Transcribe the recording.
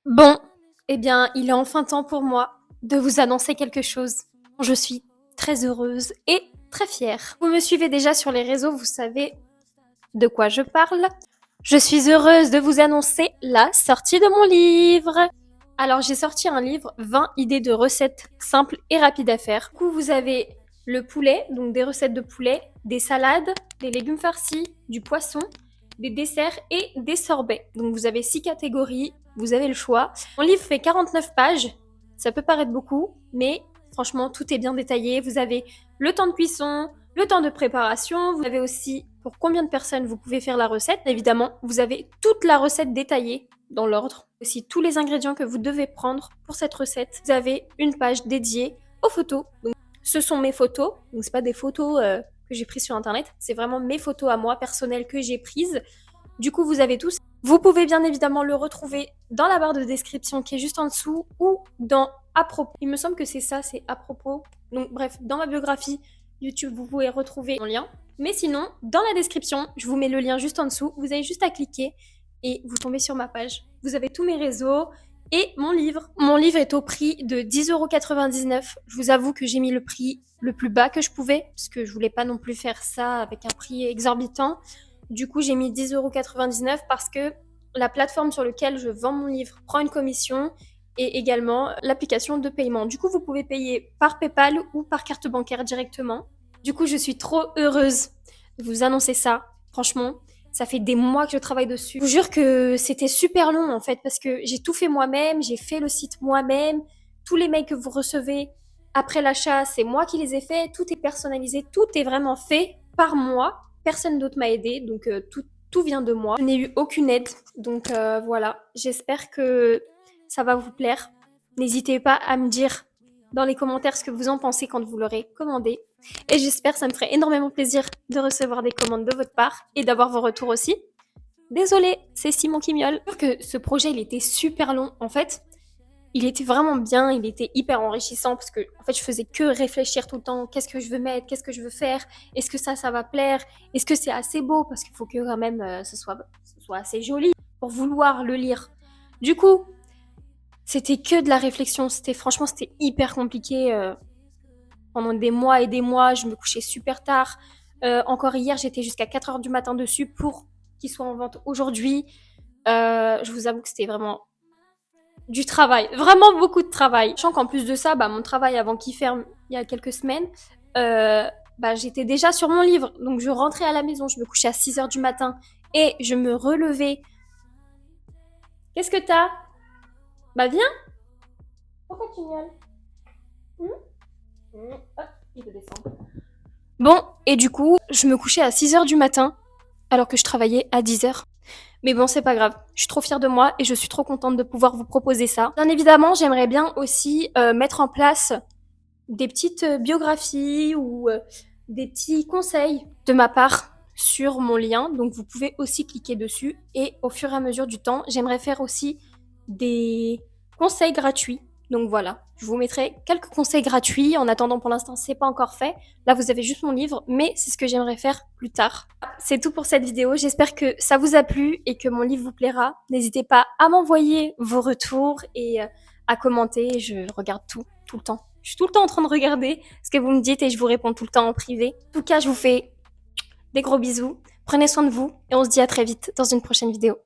Bon, eh bien, il est enfin temps pour moi de vous annoncer quelque chose. Je suis très heureuse et très fière. Vous me suivez déjà sur les réseaux, vous savez de quoi je parle. Je suis heureuse de vous annoncer la sortie de mon livre. Alors, j'ai sorti un livre, 20 idées de recettes simples et rapides à faire. Du coup, vous avez le poulet, donc des recettes de poulet, des salades, des légumes farcis, du poisson, des desserts et des sorbets. Donc, vous avez 6 catégories, vous avez le choix. Mon livre fait 49 pages, ça peut paraître beaucoup, mais franchement, tout est bien détaillé. Vous avez le temps de cuisson, le temps de préparation, vous avez aussi pour combien de personnes vous pouvez faire la recette. Évidemment, vous avez toute la recette détaillée dans l'ordre. Aussi tous les ingrédients que vous devez prendre pour cette recette. Vous avez une page dédiée aux photos. Donc, ce sont mes photos. Donc, c'est pas des photos que j'ai prises sur internet. C'est vraiment mes photos à moi personnelles que j'ai prises. Du coup, vous avez tous. Vous pouvez bien évidemment le retrouver dans la barre de description qui est juste en dessous ou dans à propos. Il me semble que c'est ça, c'est à propos. Donc bref, dans ma biographie YouTube, vous pouvez retrouver mon lien. Mais sinon, dans la description, je vous mets le lien juste en dessous. Vous avez juste à cliquer et vous tombez sur ma page. Vous avez tous mes réseaux et mon livre. Mon livre est au prix de 10,99 €. Je vous avoue que j'ai mis le prix le plus bas que je pouvais parce que je voulais pas non plus faire ça avec un prix exorbitant. Du coup, j'ai mis 10,99 € parce que la plateforme sur laquelle je vends mon livre prend une commission et également l'application de paiement. Du coup, vous pouvez payer par PayPal ou par carte bancaire directement. Du coup, je suis trop heureuse de vous annoncer ça. Franchement, ça fait des mois que je travaille dessus. Je vous jure que c'était super long en fait parce que j'ai tout fait moi-même, j'ai fait le site moi-même. Tous les mails que vous recevez après l'achat, c'est moi qui les ai faits. Tout est personnalisé, tout est vraiment fait par moi. Personne d'autre m'a aidé, donc tout vient de moi. Je n'ai eu aucune aide, donc voilà. J'espère que ça va vous plaire. N'hésitez pas à me dire dans les commentaires ce que vous en pensez quand vous l'aurez commandé. Et j'espère, ça me ferait énormément plaisir de recevoir des commandes de votre part et d'avoir vos retours aussi. Désolée, c'est Simon qui miaule. Je que ce projet, il était super long. En fait, il était vraiment bien, il était hyper enrichissant parce que en fait, je faisais que réfléchir tout le temps. Qu'est-ce que je veux mettre? Qu'est-ce que je veux faire? Est-ce que ça va plaire? Est-ce que c'est assez beau? Parce qu'il faut que quand même ce soit assez joli pour vouloir le lire. Du coup, c'était que de la réflexion. Franchement, c'était hyper compliqué. Pendant des mois et des mois, je me couchais super tard. Encore hier, j'étais jusqu'à 4 heures du matin dessus pour qu'il soit en vente aujourd'hui. Je vous avoue que c'était vraiment du travail, vraiment beaucoup de travail. Sachant qu'en plus de ça, mon travail avant qu'il ferme il y a quelques semaines, j'étais déjà sur mon livre. Donc je rentrais à la maison, je me couchais à 6 heures du matin et je me relevais. Qu'est-ce que t'as? Bah viens. Pourquoi tu miaules? Hop, il peut descendre. Bon, et du coup, je me couchais à 6 heures du matin alors que je travaillais à 10 heures. Mais bon, c'est pas grave. Je suis trop fière de moi et je suis trop contente de pouvoir vous proposer ça. Bien évidemment, j'aimerais bien aussi mettre en place des petites biographies ou des petits conseils de ma part sur mon lien. Donc vous pouvez aussi cliquer dessus et au fur et à mesure du temps, j'aimerais faire aussi des conseils gratuits. Donc voilà, je vous mettrai quelques conseils gratuits. En attendant, pour l'instant, c'est pas encore fait. Là, vous avez juste mon livre, mais c'est ce que j'aimerais faire plus tard. C'est tout pour cette vidéo. J'espère que ça vous a plu et que mon livre vous plaira. N'hésitez pas à m'envoyer vos retours et à commenter. Je regarde tout le temps. Je suis tout le temps en train de regarder ce que vous me dites et je vous réponds tout le temps en privé. En tout cas, je vous fais des gros bisous. Prenez soin de vous et on se dit à très vite dans une prochaine vidéo.